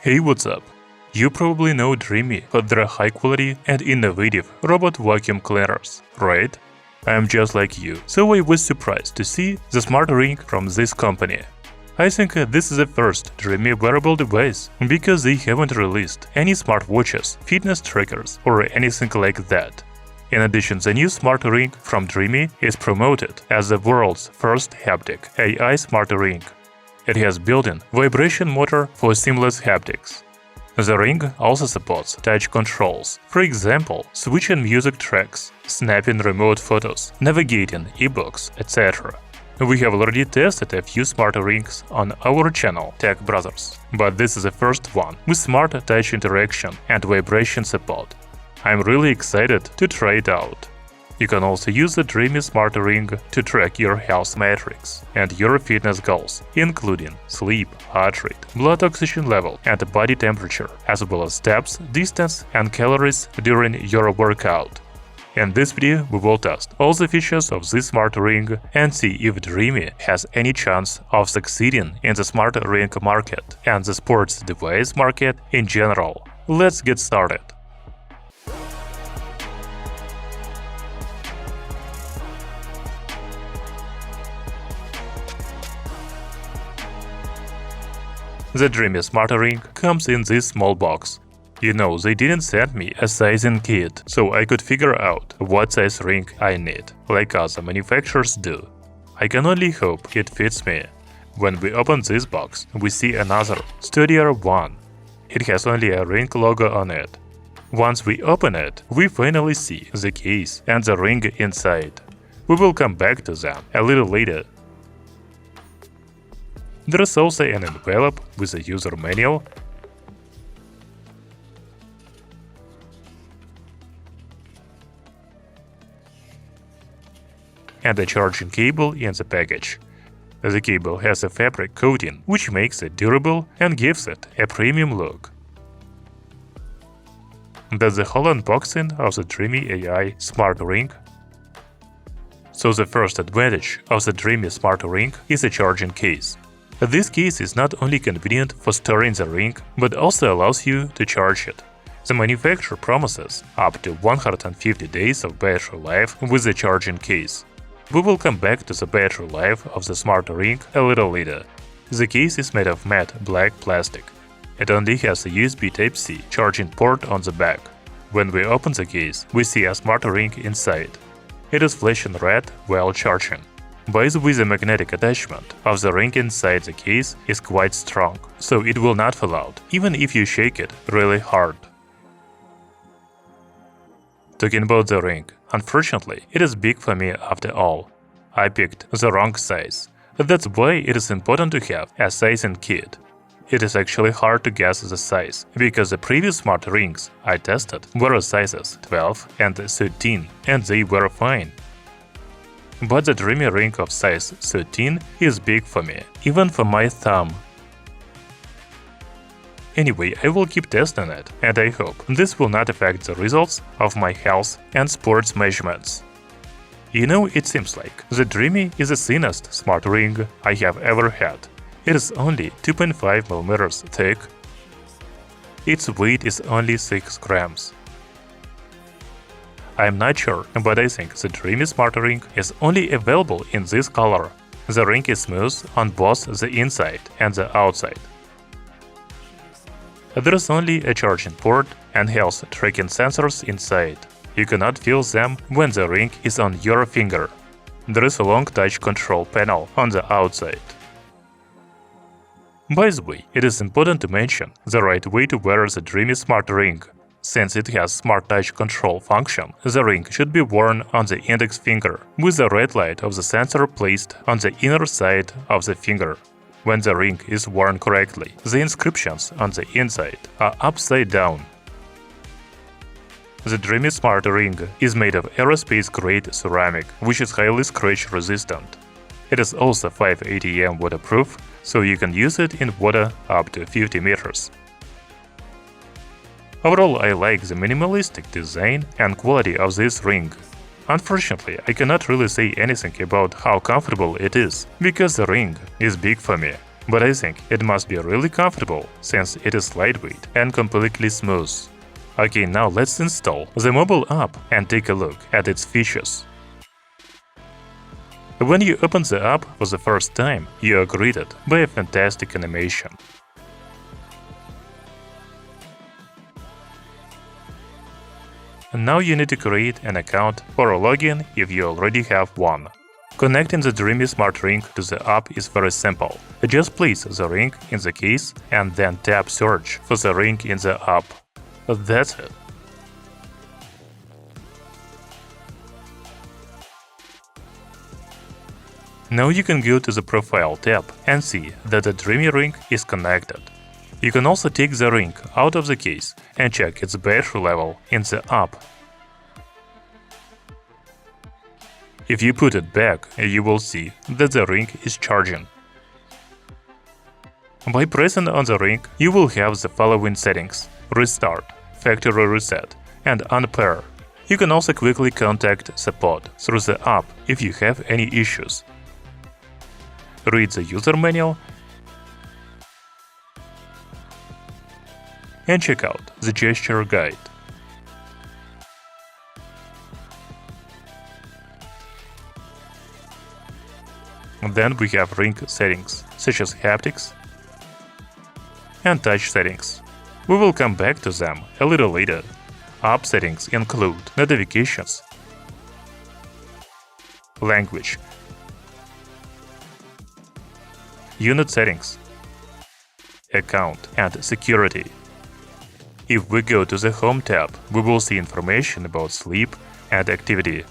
Hey, what's up? You probably know Dreame for their high-quality and innovative robot vacuum cleaners, right? I'm just like you, so I was surprised to see the smart ring from this company. I think this is the first Dreame wearable device, because they haven't released any smartwatches, fitness trackers, or anything like that. In addition, the new smart ring from Dreame is promoted as the world's first haptic AI smart ring. It has built-in vibration motor for seamless haptics. The ring also supports touch controls, for example, switching music tracks, snapping remote photos, navigating e-books, etc. We have already tested a few smart rings on our channel, Tech Brothers, but this is the first one with smart touch interaction and vibration support. I'm really excited to try it out. You can also use the Dreame Smart Ring to track your health metrics and your fitness goals, including sleep, heart rate, blood oxygen level, and body temperature, as well as steps, distance, and calories during your workout. In this video, we will test all the features of this smart ring and see if Dreame has any chance of succeeding in the smart ring market and the sports device market in general. Let's get started. The Dreame Smart Ring comes in this small box. You know, they didn't send me a sizing kit, so I could figure out what size ring I need, like other manufacturers do. I can only hope it fits me. When we open this box, we see another, sturdier one. It has only a ring logo on it. Once we open it, we finally see the case and the ring inside. We will come back to them a little later. There is also an envelope with a user manual and a charging cable in the package. The cable has a fabric coating, which makes it durable and gives it a premium look. That's the whole unboxing of the Dreame AI Smart Ring. So the first advantage of the Dreame Smart Ring is a charging case. This case is not only convenient for storing the ring, but also allows you to charge it. The manufacturer promises up to 150 days of battery life with the charging case. We will come back to the battery life of the smart ring a little later. The case is made of matte black plastic. It only has a USB Type-C charging port on the back. When we open the case, we see a smart ring inside. It is flashing red while charging. By the way, the magnetic attachment of the ring inside the case is quite strong, so it will not fall out, even if you shake it really hard. Talking about the ring, unfortunately, it is big for me after all. I picked the wrong size. That's why it is important to have a sizing kit. It is actually hard to guess the size, because the previous smart rings I tested were sizes 12 and 13, and they were fine. But the Dreame ring of size 13 is big for me, even for my thumb. Anyway, I will keep testing it, and I hope this will not affect the results of my health and sports measurements. You know, it seems like the Dreame is the thinnest smart ring I have ever had. It is only 2.5 mm thick. Its weight is only 6 grams. I'm not sure, but I think the Dreame Smart Ring is only available in this color. The ring is smooth on both the inside and the outside. There is only a charging port and health tracking sensors inside. You cannot feel them when the ring is on your finger. There is a long touch control panel on the outside. By the way, it is important to mention the right way to wear the Dreame Smart Ring. Since it has smart touch control function, the ring should be worn on the index finger, with the red light of the sensor placed on the inner side of the finger. When the ring is worn correctly, the inscriptions on the inside are upside down. The Dreame Smart Ring is made of Aerospace-Grade Ceramic, which is highly scratch-resistant. It is also 5 ATM waterproof, so you can use it in water up to 50 meters. Overall, I like the minimalistic design and quality of this ring. Unfortunately, I cannot really say anything about how comfortable it is, because the ring is big for me. but I think it must be really comfortable since it is lightweight and completely smooth. Okay, now let's install the mobile app and take a look at its features. When you open the app for the first time, you are greeted by a fantastic animation. Now you need to create an account or a login if you already have one. Connecting the Dreame smart ring to the app is very simple. Just place the ring in the case and then tap Search for the ring in the app. That's it. Now you can go to the Profile tab and see that the Dreame ring is connected. You can also take the ring out of the case and check its battery level in the app. If you put it back, you will see that the ring is charging. By pressing on the ring, you will have the following settings: Restart, Factory Reset, and Unpair. You can also quickly contact support through the app if you have any issues. Read the user manual and check out the gesture guide. Then we have ring settings, such as haptics and touch settings. We will come back to them a little later. App settings include notifications, language, unit settings, account, and security. If we go to the Home tab, we will see information about sleep and activity.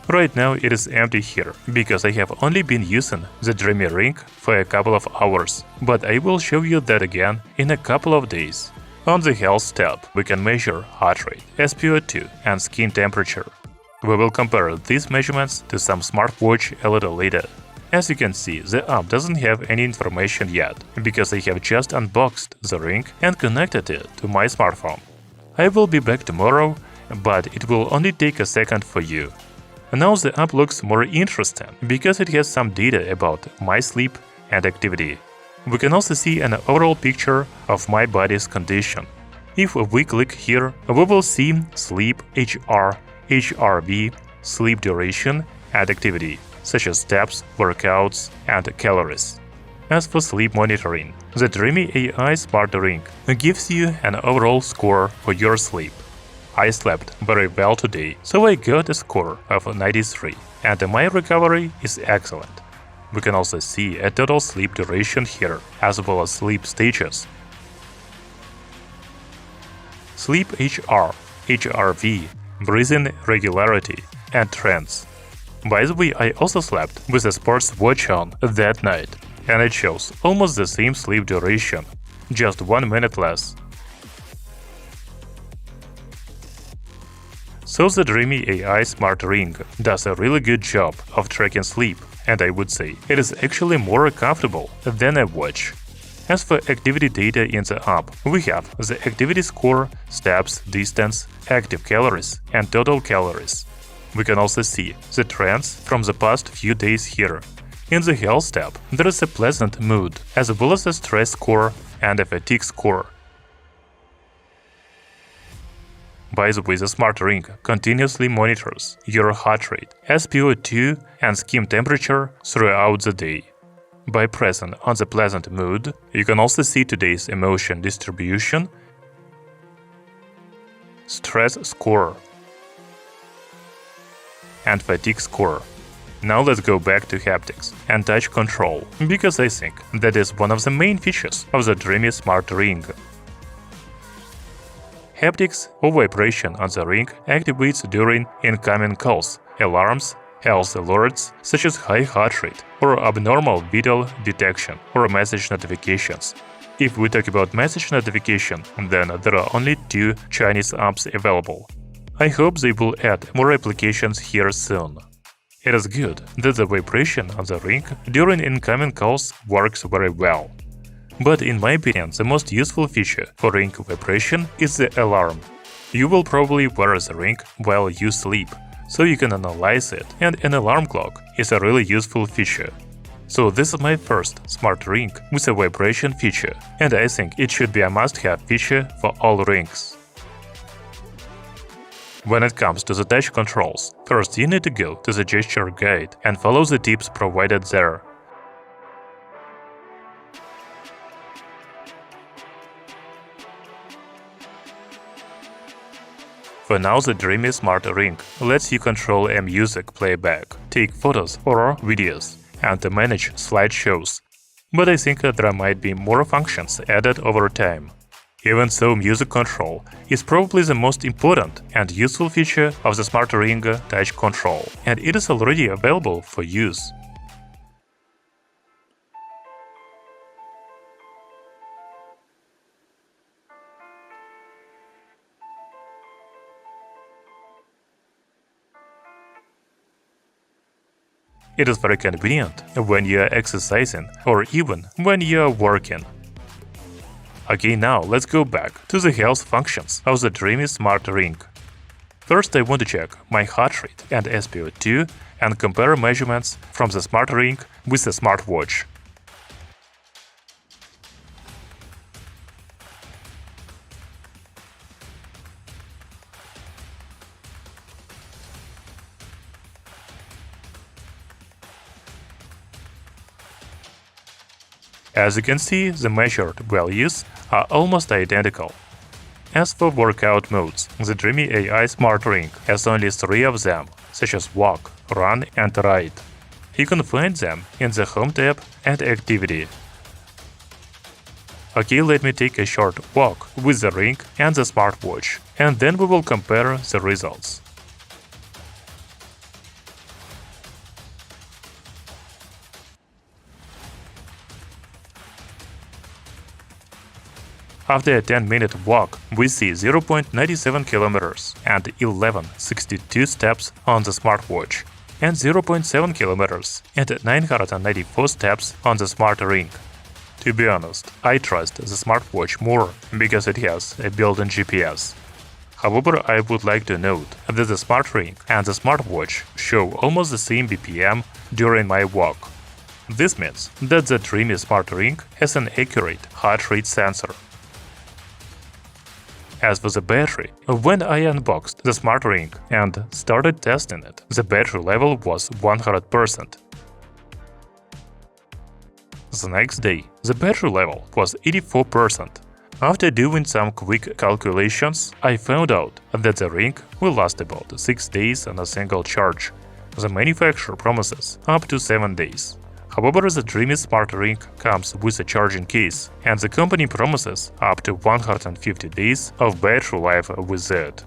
Right now it is empty here, because I have only been using the Dreame ring for a couple of hours, but I will show you that again in a couple of days. On the Health tab, we can measure heart rate, SpO2, and skin temperature. We will compare these measurements to some smartwatch a little later. As you can see, the app doesn't have any information yet, because I have just unboxed the ring and connected it to my smartphone. I will be back tomorrow, but it will only take a second for you. Now the app looks more interesting, because it has some data about my sleep and activity. We can also see an overall picture of my body's condition. If we click here, we will see sleep, HR, HRV, sleep duration, and activity, such as steps, workouts, and calories. As for sleep monitoring, the Dreame AI Smart Ring gives you an overall score for your sleep. I slept very well today, so I got a score of 93, and my recovery is excellent. We can also see a total sleep duration here, as well as sleep stages. Sleep HR, HRV, breathing regularity, and trends. By the way, I also slept with a sports watch on that night, and it shows almost the same sleep duration, just 1 minute less. So the Dreame AI Smart Ring does a really good job of tracking sleep, and I would say it is actually more comfortable than a watch. As for activity data in the app, we have the activity score, steps, distance, active calories, and total calories. We can also see the trends from the past few days here. In the Health tab, there is a pleasant mood, as well as a stress score and a fatigue score. By the way, the smart ring continuously monitors your heart rate, SpO2, and skin temperature throughout the day. By pressing on the pleasant mood, you can also see today's emotion distribution, stress score, and fatigue score. Now let's go back to haptics and touch control, because I think that is one of the main features of the Dreame Smart Ring. Haptics or vibration on the ring activates during incoming calls, alarms, health alerts such as high heart rate or abnormal vital detection or message notifications. If we talk about message notification, then there are only 2 Chinese apps available. I hope they will add more applications here soon. It is good that the vibration on the ring during incoming calls works very well. But in my opinion, the most useful feature for ring vibration is the alarm. You will probably wear the ring while you sleep, so you can analyze it, and an alarm clock is a really useful feature. So this is my first smart ring with a vibration feature, and I think it should be a must-have feature for all rings. When it comes to the touch controls, first you need to go to the gesture guide and follow the tips provided there. For now, the Dreame Smart Ring lets you control a music playback, take photos or videos, and to manage slideshows. But I think there might be more functions added over time. Even so, music control is probably the most important and useful feature of the Smart Ring touch control, and it is already available for use. It is very convenient when you are exercising or even when you are working. Okay, now let's go back to the health functions of the Dreame Smart Ring. First, I want to check my heart rate and SpO2 and compare measurements from the Smart Ring with the smartwatch. As you can see, the measured values are almost identical. As for workout modes, the Dreame AI Smart Ring has only 3 of them, such as walk, run and ride. You can find them in the Home tab and Activity. Okay, let me take a short walk with the ring and the smartwatch, and then we will compare the results. After a 10-minute walk, we see 0.97 kilometers and 1162 steps on the smartwatch, and 0.7 kilometers and 994 steps on the smart ring. To be honest, I trust the smartwatch more because it has a built-in GPS. However, I would like to note that the smart ring and the smartwatch show almost the same BPM during my walk. This means that the Dreame Smart Ring has an accurate heart rate sensor. As for the battery, when I unboxed the Smart Ring and started testing it, the battery level was 100%. The next day, the battery level was 84%. After doing some quick calculations, I found out that the ring will last about 6 days on a single charge. The manufacturer promises up to 7 days. However, the Dreame Smart Ring comes with a charging case, and the company promises up to 150 days of battery life with it.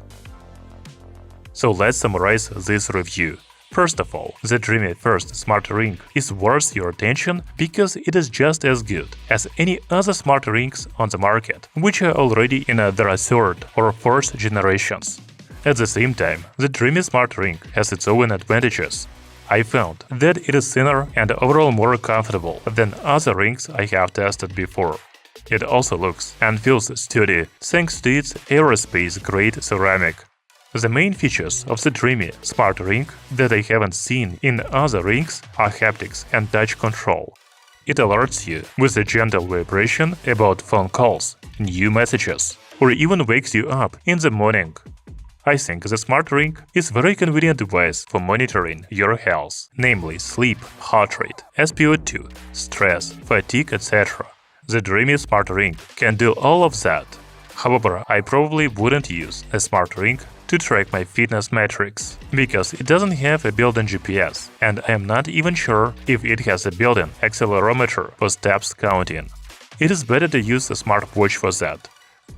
So let's summarize this review. First of all, the Dreame First Smart Ring is worth your attention because it is just as good as any other smart rings on the market, which are already in their third or fourth generations. At the same time, the Dreame Smart Ring has its own advantages. I found that it is thinner and overall more comfortable than other rings I have tested before. It also looks and feels sturdy thanks to its Aerospace-Grade Ceramic. The main features of the Dreame Smart Ring that I haven't seen in other rings are haptics and touch control. It alerts you with a gentle vibration about phone calls, new messages, or even wakes you up in the morning. I think the Smart Ring is a very convenient device for monitoring your health, namely sleep, heart rate, SpO2, stress, fatigue, etc. The Dreame Smart Ring can do all of that. However, I probably wouldn't use a Smart Ring to track my fitness metrics, because it doesn't have a built-in GPS, and I am not even sure if it has a built-in accelerometer for steps counting. It is better to use a smartwatch for that.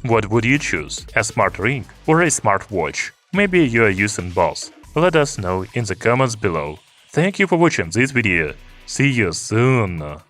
What would you choose, a smart ring or a smartwatch? Maybe you are using both. Let us know in the comments below. Thank you for watching this video. See you soon!